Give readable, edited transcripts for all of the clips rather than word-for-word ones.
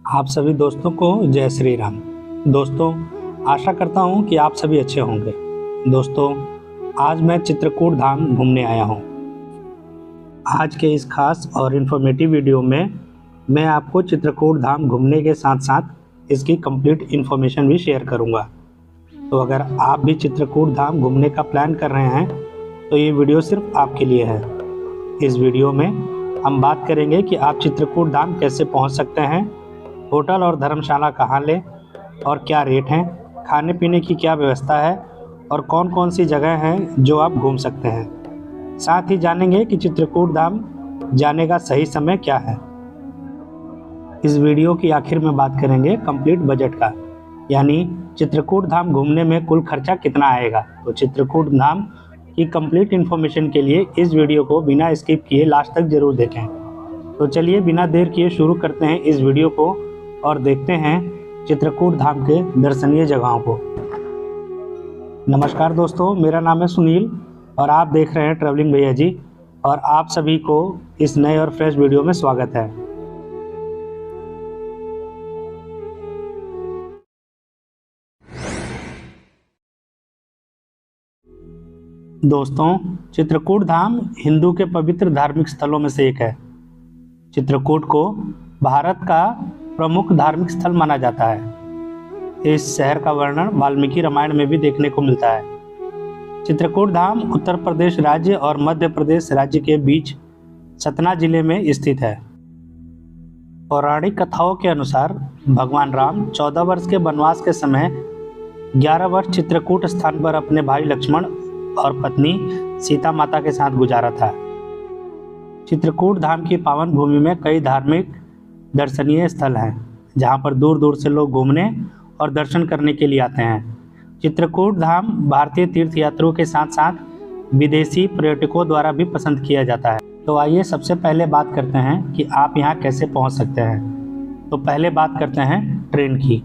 आप सभी दोस्तों को जय श्री राम। दोस्तों, आशा करता हूँ कि आप सभी अच्छे होंगे। दोस्तों, आज मैं चित्रकूट धाम घूमने आया हूँ। आज के इस खास और इन्फॉर्मेटिव वीडियो में मैं आपको चित्रकूट धाम घूमने के साथ साथ इसकी कंप्लीट इन्फॉर्मेशन भी शेयर करूँगा। तो अगर आप भी चित्रकूट धाम घूमने का प्लान कर रहे हैं तो ये वीडियो सिर्फ आपके लिए है। इस वीडियो में हम बात करेंगे कि आप चित्रकूट धाम कैसे पहुँच सकते हैं, होटल और धर्मशाला कहाँ लें और क्या रेट हैं, खाने पीने की क्या व्यवस्था है और कौन कौन सी जगह हैं जो आप घूम सकते हैं। साथ ही जानेंगे कि चित्रकूट धाम जाने का सही समय क्या है। इस वीडियो की आखिर में बात करेंगे कंप्लीट बजट का, यानी चित्रकूट धाम घूमने में कुल खर्चा कितना आएगा। तो चित्रकूट धाम की कंप्लीट इन्फॉर्मेशन के लिए इस वीडियो को बिना स्किप किए लास्ट तक जरूर देखें। तो चलिए बिना देर किए शुरू करते हैं इस वीडियो को और देखते हैं चित्रकूट धाम के दर्शनीय जगहों को। नमस्कार दोस्तों, मेरा नाम है सुनील और आप देख रहे हैं ट्रैवलिंग भैया जी, और आप सभी को इस नए और फ्रेश वीडियो में स्वागत है। दोस्तों, चित्रकूट धाम हिंदू के पवित्र धार्मिक स्थलों में से एक है। चित्रकूट को भारत का प्रमुख धार्मिक स्थल माना जाता है। इस शहर का वर्णन वाल्मीकि रामायण में भी देखने को मिलता है। चित्रकूट धाम उत्तर प्रदेश राज्य और मध्य प्रदेश राज्य के बीच सतना जिले में स्थित है। पौराणिक कथाओं के अनुसार भगवान राम 14 वर्ष के वनवास के समय 11 वर्ष चित्रकूट स्थान पर अपने भाई लक्ष्मण और पत्नी सीता माता के साथ गुजारा था। चित्रकूट धाम की पावन भूमि में कई धार्मिक दर्शनीय स्थल हैं, जहां पर दूर दूर से लोग घूमने और दर्शन करने के लिए आते हैं। चित्रकूट धाम भारतीय तीर्थ यात्रियों के साथ साथ विदेशी पर्यटकों द्वारा भी पसंद किया जाता है। तो आइए सबसे पहले बात करते हैं कि आप यहां कैसे पहुंच सकते हैं। तो पहले बात करते हैं ट्रेन की।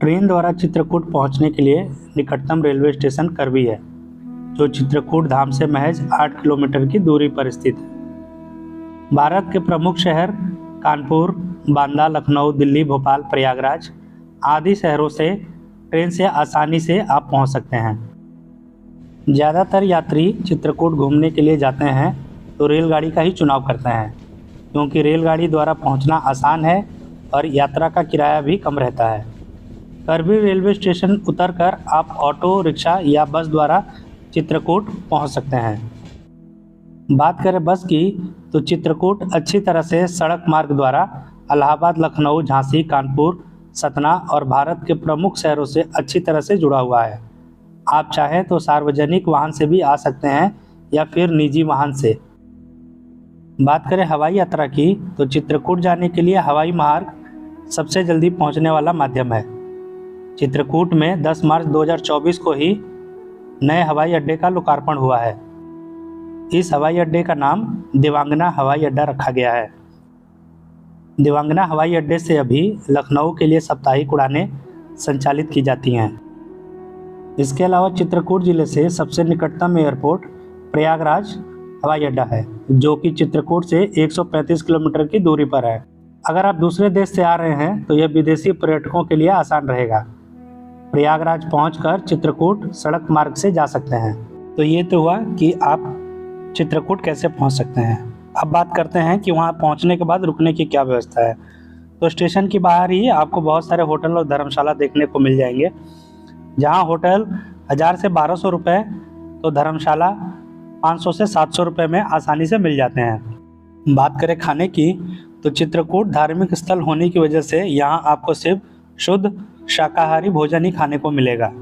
ट्रेन द्वारा चित्रकूट पहुंचने के लिए निकटतम रेलवे स्टेशन करवी है, जो चित्रकूट धाम से महज 8 किलोमीटर की दूरी पर स्थित है। भारत के प्रमुख शहर कानपुर, बांदा, लखनऊ, दिल्ली, भोपाल, प्रयागराज आदि शहरों से ट्रेन से आसानी से आप पहुंच सकते हैं। ज़्यादातर यात्री चित्रकूट घूमने के लिए जाते हैं तो रेलगाड़ी का ही चुनाव करते हैं, क्योंकि रेलगाड़ी द्वारा पहुंचना आसान है और यात्रा का किराया भी कम रहता है। करवी रेलवे स्टेशन उतरकर आप ऑटो रिक्शा या बस द्वारा चित्रकूट पहुंच सकते हैं। बात करें बस की, तो चित्रकूट अच्छी तरह से सड़क मार्ग द्वारा इलाहाबाद, लखनऊ, झांसी, कानपुर, सतना और भारत के प्रमुख शहरों से अच्छी तरह से जुड़ा हुआ है। आप चाहें तो सार्वजनिक वाहन से भी आ सकते हैं या फिर निजी वाहन से। बात करें हवाई यात्रा की, तो चित्रकूट जाने के लिए हवाई मार्ग सबसे जल्दी पहुंचने वाला माध्यम है। चित्रकूट में 10 मार्च 2024 को ही नए हवाई अड्डे का लोकार्पण हुआ है। इस हवाई अड्डे का नाम देवांगना हवाई अड्डा रखा गया है। देवांगना हवाई अड्डे से अभी लखनऊ के लिए साप्ताहिक उड़ानें संचालित की जाती हैं। इसके अलावा चित्रकूट जिले से सबसे निकटतम एयरपोर्ट प्रयागराज हवाई अड्डा है, जो कि चित्रकूट से 135 किलोमीटर की दूरी पर है। अगर आप दूसरे देश से आ रहे हैं तो यह विदेशी पर्यटकों के लिए आसान रहेगा। प्रयागराज पहुंचकर चित्रकूट सड़क मार्ग से जा सकते हैं। तो ये तो हुआ कि आप चित्रकूट कैसे पहुंच सकते हैं। अब बात करते हैं कि वहां पहुंचने के बाद रुकने की क्या व्यवस्था है। तो स्टेशन के बाहर ही आपको बहुत सारे होटल और धर्मशाला देखने को मिल जाएंगे, जहां होटल 1000 से 1200 रुपये, तो धर्मशाला 500 से 700 रुपये में आसानी से मिल जाते हैं। बात करें खाने की, तो चित्रकूट धार्मिक स्थल होने की वजह से यहाँ आपको सिर्फ शुद्ध शाकाहारी भोजन ही खाने को मिलेगा।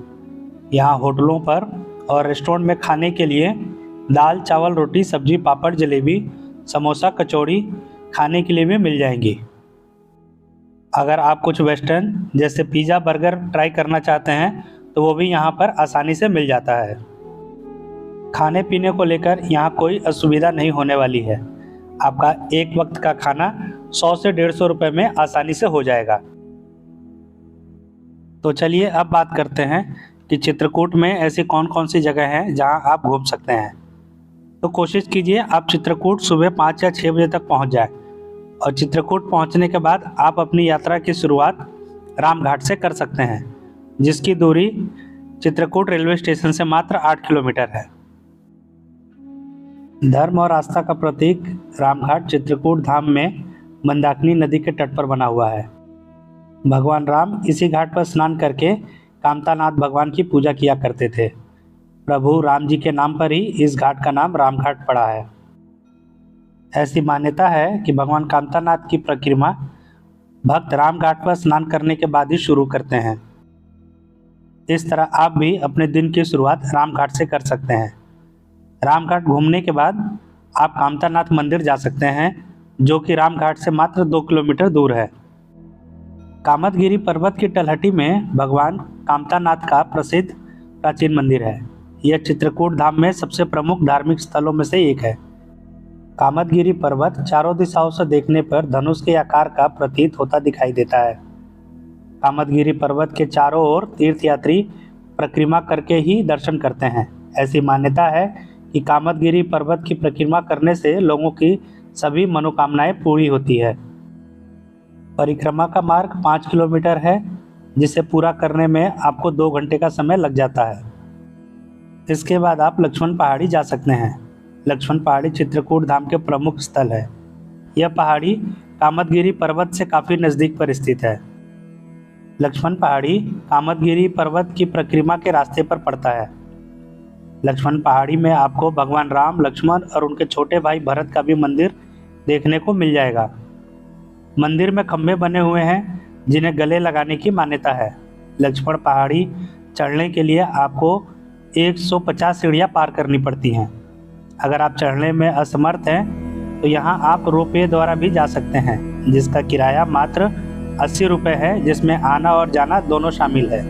यहाँ होटलों पर और रेस्टोरेंट में खाने के लिए दाल, चावल, रोटी, सब्जी, पापड़, जलेबी, समोसा, कचौड़ी खाने के लिए भी मिल जाएंगी। अगर आप कुछ वेस्टर्न जैसे पिज़्ज़ा, बर्गर ट्राई करना चाहते हैं तो वो भी यहाँ पर आसानी से मिल जाता है। खाने पीने को लेकर यहाँ कोई असुविधा नहीं होने वाली है। आपका एक वक्त का खाना 100 से 150 रुपये में आसानी से हो जाएगा। तो चलिए अब बात करते हैं कि चित्रकूट में ऐसी कौन कौन सी जगह हैं जहाँ आप घूम सकते हैं। तो कोशिश कीजिए आप चित्रकूट सुबह 5 या 6 बजे तक पहुँच जाए। और चित्रकूट पहुंचने के बाद आप अपनी यात्रा की शुरुआत रामघाट से कर सकते हैं, जिसकी दूरी चित्रकूट रेलवे स्टेशन से मात्र 8 किलोमीटर है। धर्म और आस्था का प्रतीक रामघाट चित्रकूट धाम में मंदाकिनी नदी के तट पर बना हुआ है। भगवान राम इसी घाट पर स्नान करके कामतानाथ भगवान की पूजा किया करते थे। प्रभु राम जी के नाम पर ही इस घाट का नाम रामघाट पड़ा है। ऐसी मान्यता है कि भगवान कामतानाथ की परिक्रमा भक्त रामघाट पर स्नान करने के बाद ही शुरू करते हैं। इस तरह आप भी अपने दिन की शुरुआत रामघाट से कर सकते हैं। रामघाट घूमने के बाद आप कामतानाथ मंदिर जा सकते हैं, जो कि रामघाट से मात्र 2 किलोमीटर दूर है। कामतगिरी पर्वत की तलहटी में भगवान कामतानाथ का प्रसिद्ध प्राचीन मंदिर है। यह चित्रकूट धाम में सबसे प्रमुख धार्मिक स्थलों में से एक है। कामतगिरी पर्वत चारों दिशाओं से देखने पर धनुष के आकार का प्रतीत होता दिखाई देता है। कामतगिरी पर्वत के चारों ओर तीर्थयात्री परिक्रमा करके ही दर्शन करते हैं। ऐसी मान्यता है कि कामतगिरी पर्वत की परिक्रमा करने से लोगों की सभी मनोकामनाएं पूरी होती है। परिक्रमा का मार्ग 5 किलोमीटर है, जिसे पूरा करने में आपको 2 घंटे का समय लग जाता है। इसके बाद आप लक्ष्मण पहाड़ी जा सकते हैं। लक्ष्मण पहाड़ी चित्रकूट धाम के प्रमुख स्थल है। यह पहाड़ी कामतगिरी पर्वत से काफ़ी नज़दीक पर स्थित है। लक्ष्मण पहाड़ी कामतगिरी पर्वत की परिक्रमा के रास्ते पर पड़ता है। लक्ष्मण पहाड़ी में आपको भगवान राम, लक्ष्मण और उनके छोटे भाई भरत का भी मंदिर देखने को मिल जाएगा। मंदिर में खंभे बने हुए हैं, जिन्हें गले लगाने की मान्यता है। लक्ष्मण पहाड़ी चढ़ने के लिए आपको 150 सीढ़ियाँ पार करनी पड़ती हैं। अगर आप चढ़ने में असमर्थ हैं तो यहाँ आप रोपवे द्वारा भी जा सकते हैं, जिसका किराया मात्र 80 रुपये है, जिसमें आना और जाना दोनों शामिल है।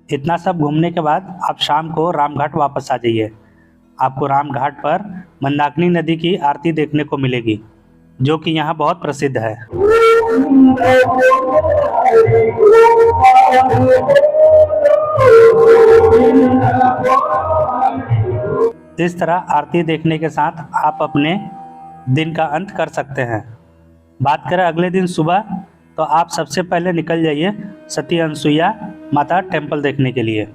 इतना सब घूमने के बाद आप शाम को रामघाट वापस आ जाइए। आपको रामघाट पर मंदाकिनी नदी की आरती देखने को मिलेगी, जो कि यहाँ बहुत प्रसिद्ध है। इस तरह आरती देखने के साथ आप अपने दिन का अंत कर सकते हैं। बात करें अगले दिन सुबह, तो आप सबसे पहले निकल जाइए सती अनुसुईया माता टेम्पल देखने के लिए।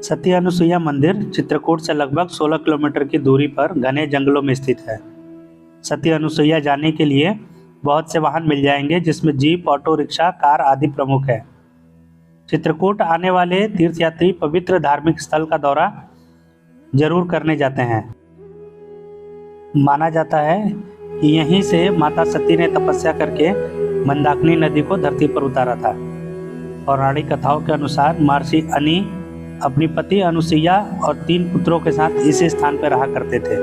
सती अनुसुईया मंदिर चित्रकूट से लगभग 16 किलोमीटर की दूरी पर घने जंगलों में स्थित है। सती अनुसुईया जाने के लिए बहुत से वाहन मिल जाएंगे, जिसमें जीप, ऑटो रिक्शा, कार आदि प्रमुख है। चित्रकूट आने वाले तीर्थयात्री पवित्र धार्मिक स्थल का दौरा जरूर करने जाते हैं। माना जाता है कि यहीं से माता सती ने तपस्या करके मंदाकिनी नदी को धरती पर उतारा था। पौराणिक कथाओं के अनुसार महर्षि अनी अपनी पति अनुसुईया और 3 पुत्रों के साथ इसी स्थान पर रहा करते थे।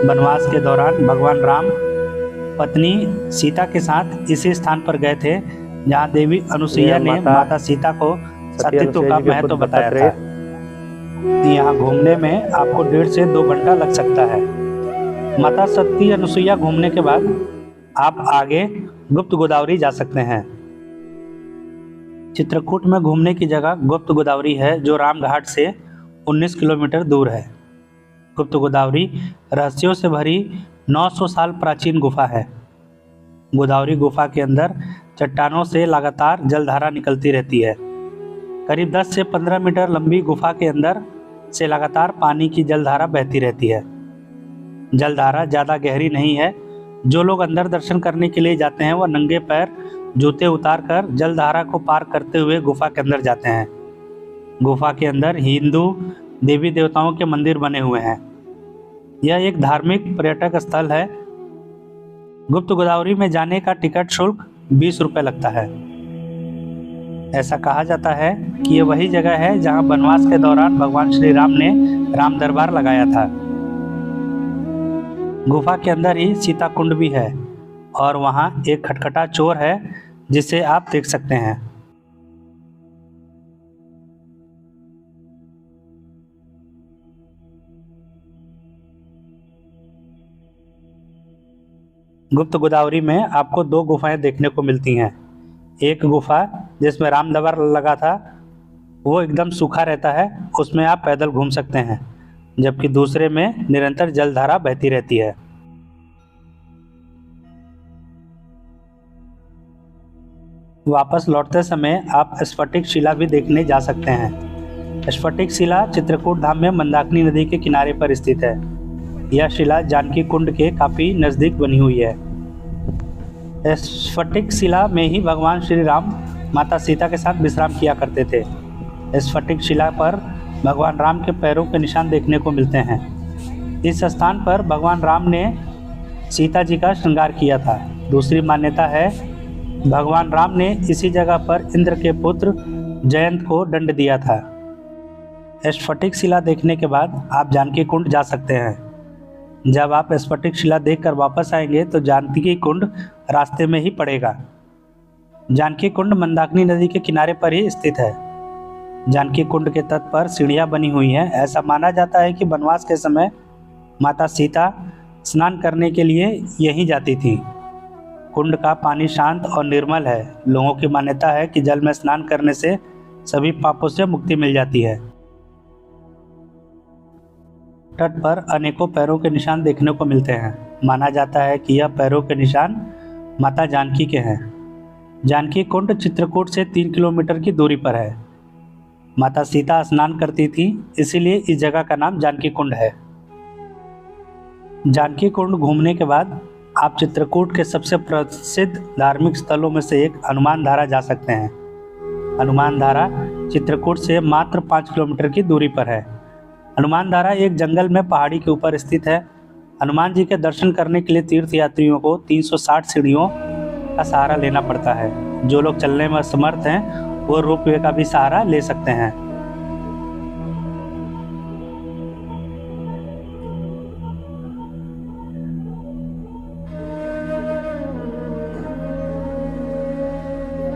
वनवास के दौरान भगवान राम पत्नी सीता के साथ इसी स्थान पर गए थे, जहां देवी अनुसुईया ने माता सीता को सतीत्व का महत्व बताया था। यहाँ घूमने में आपको 1.5 से 2 घंटा लग सकता है। माता सती अनुसुईया घूमने के बाद आप आगे गुप्त गोदावरी जा सकते हैं। चित्रकूट में घूमने की जगह गुप्त गोदावरी है, जो रामघाट से 19 किलोमीटर दूर है। गुप्त गोदावरी रहस्यों से भरी 900 साल प्राचीन गुफा है। गोदावरी गुफा के अंदर चट्टानों से लगातार जलधारा निकलती रहती है। करीब 10 से 15 मीटर लंबी गुफा के अंदर से लगातार पानी की जलधारा बहती रहती है। जलधारा ज़्यादा गहरी नहीं है। जो लोग अंदर दर्शन करने के लिए जाते हैं, वह नंगे पैर जूते उतार कर जलधारा को पार करते हुए गुफा के अंदर जाते हैं। गुफा के अंदर हिंदू देवी देवताओं के मंदिर बने हुए हैं। यह एक धार्मिक पर्यटक स्थल है। गुप्त गोदावरी में जाने का टिकट शुल्क 20 रुपये लगता है। ऐसा कहा जाता है कि ये वही जगह है जहां वनवास के दौरान भगवान श्री राम ने राम दरबार लगाया था। गुफा के अंदर ही सीता कुंड भी है और वहां एक खटखटा चोर है, जिसे आप देख सकते हैं। गुप्त गोदावरी में आपको 2 गुफाएं देखने को मिलती हैं। एक गुफा जिसमें राम दरबार लगा था, वो एकदम सूखा रहता है, उसमें आप पैदल घूम सकते हैं, जबकि दूसरे में निरंतर जलधारा बहती रहती है। वापस लौटते समय आप स्फटिक शिला भी देखने जा सकते हैं। स्फटिक शिला चित्रकूट धाम में मंदाकिनी नदी के किनारे पर स्थित है। यह शिला जानकी कुंड के काफी नजदीक बनी हुई है। स्फटिक शिला में ही भगवान श्री राम माता सीता के साथ विश्राम किया करते थे। स्फटिक शिला पर भगवान राम के पैरों के निशान देखने को मिलते हैं। इस स्थान पर भगवान राम ने सीता जी का श्रृंगार किया था। दूसरी मान्यता है भगवान राम ने इसी जगह पर इंद्र के पुत्र जयंत को दंड दिया था। स्फटिक शिला देखने के बाद आप जानकी कुंड जा सकते हैं। जब आप स्फटिक शिला देखकर वापस आएंगे तो जानकी कुंड रास्ते में ही पड़ेगा। जानकी कुंड मंदाकिनी नदी के किनारे पर ही स्थित है। जानकी कुंड के तट पर सीढ़ियां बनी हुई हैं। ऐसा माना जाता है कि वनवास के समय माता सीता स्नान करने के लिए यहीं जाती थी। कुंड का पानी शांत और निर्मल है। लोगों की मान्यता है कि जल में स्नान करने से सभी पापों से मुक्ति मिल जाती है। तट पर अनेकों पैरों के निशान देखने को मिलते हैं। माना जाता है कि यह पैरों के निशान माता जानकी के हैं। जानकी कुंड चित्रकूट से 3 किलोमीटर की दूरी पर है। माता सीता स्नान करती थी, इसीलिए इस जगह का नाम जानकी कुंड है। जानकी कुंड घूमने के बाद आप चित्रकूट के सबसे प्रसिद्ध धार्मिक स्थलों में से एक हनुमान धारा जा सकते हैं। हनुमान धारा चित्रकूट से मात्र 5 किलोमीटर की दूरी पर है। हनुमान धारा एक जंगल में पहाड़ी के ऊपर स्थित है। हनुमान जी के दर्शन करने के लिए तीर्थयात्रियों को 360 सीढ़ियों का सहारा लेना पड़ता है। जो लोग चलने में असमर्थ हैं वो रोपवे का भी सहारा ले सकते हैं।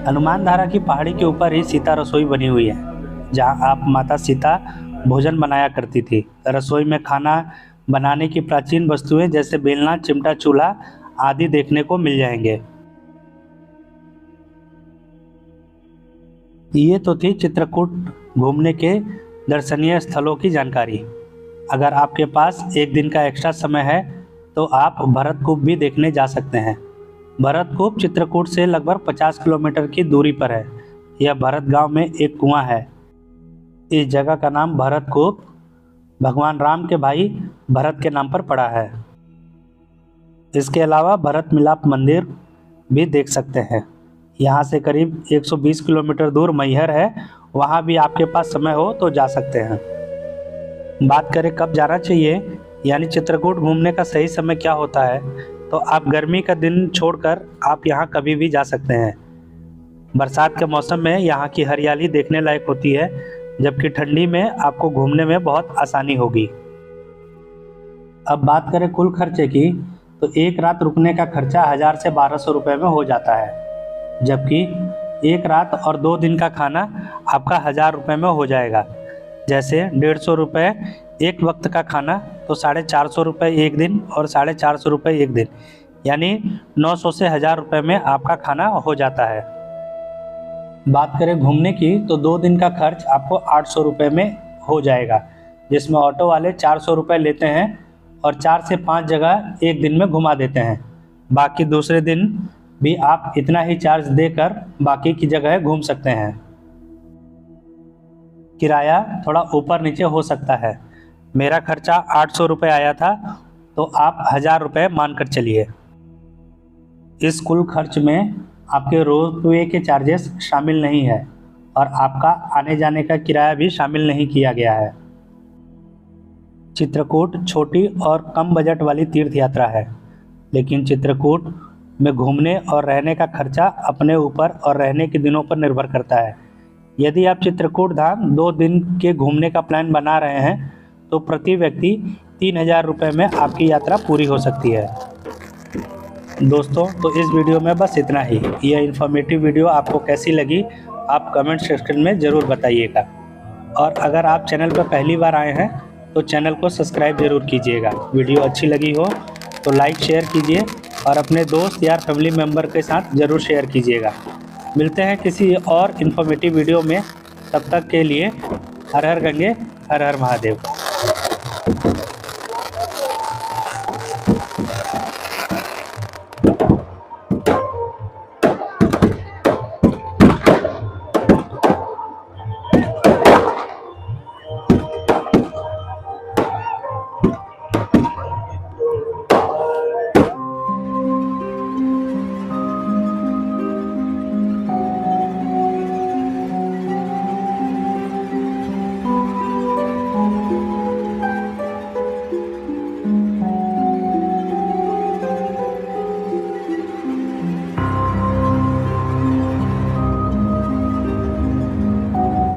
हनुमान धारा की पहाड़ी के ऊपर ही सीता रसोई बनी हुई है, जहां आप माता सीता भोजन बनाया करती थी। रसोई में खाना बनाने की प्राचीन वस्तुएं जैसे बेलना, चिमटा, चूल्हा आदि देखने को मिल जाएंगे। ये तो थी चित्रकूट घूमने के दर्शनीय स्थलों की जानकारी। अगर आपके पास एक दिन का एक्स्ट्रा समय है तो आप भरतकूप भी देखने जा सकते हैं। भरतकूप चित्रकूट से लगभग 50 किलोमीटर की दूरी पर है। यह भरत गांव में एक कुआं है। इस जगह का नाम भरतकूप भगवान राम के भाई भरत के नाम पर पड़ा है। इसके अलावा भरत मिलाप मंदिर भी देख सकते हैं। यहाँ से करीब 120 किलोमीटर दूर मैहर है, वहाँ भी आपके पास समय हो तो जा सकते हैं। बात करें कब जाना चाहिए, यानी चित्रकूट घूमने का सही समय क्या होता है, तो आप गर्मी का दिन छोड़कर आप यहाँ कभी भी जा सकते हैं। बरसात के मौसम में यहाँ की हरियाली देखने लायक होती है, जबकि ठंडी में आपको घूमने में बहुत आसानी होगी। अब बात करें कुल खर्चे की, तो एक रात रुकने का खर्चा 1000 से 1200 रुपये में हो जाता है, जबकि एक रात और 2 दिन का खाना आपका 1000 रुपये में हो जाएगा। जैसे 150 रुपये एक वक्त का खाना, तो 450 रुपये एक दिन और 450 रुपये एक दिन, यानी 900 से 1000 रुपये में आपका खाना हो जाता है। बात करें घूमने की, तो 2 दिन का खर्च आपको 800 रुपये में हो जाएगा, जिसमें ऑटो वाले 400 रुपये लेते हैं और 4 से 5 जगह एक दिन में घुमा देते हैं। बाकी दूसरे दिन भी आप इतना ही चार्ज देकर बाकी की जगह घूम सकते हैं। किराया थोड़ा ऊपर नीचे हो सकता है। मेरा खर्चा 800 रुपये आया था, तो आप 1000 रुपये मानकर चलिए। इस कुल खर्च में आपके रोपवे के चार्जेस शामिल नहीं है और आपका आने जाने का किराया भी शामिल नहीं किया गया है। चित्रकूट छोटी और कम बजट वाली तीर्थ यात्रा है, लेकिन चित्रकूट में घूमने और रहने का खर्चा अपने ऊपर और रहने के दिनों पर निर्भर करता है। यदि आप चित्रकूट धाम 2 दिन के घूमने का प्लान बना रहे हैं तो प्रति व्यक्ति 3000 रुपये में आपकी यात्रा पूरी हो सकती है। दोस्तों, तो इस वीडियो में बस इतना ही। यह इन्फॉर्मेटिव वीडियो आपको कैसी लगी आप कमेंट सेक्शन में ज़रूर बताइएगा, और अगर आप चैनल पर पहली बार आए हैं तो चैनल को सब्सक्राइब ज़रूर कीजिएगा। वीडियो अच्छी लगी हो तो लाइक शेयर कीजिए और अपने दोस्त या फैमिली मेम्बर के साथ ज़रूर शेयर कीजिएगा। मिलते हैं किसी और इन्फॉर्मेटिव वीडियो में, तब तक के लिए हर हर गंगे हर हर महादेव।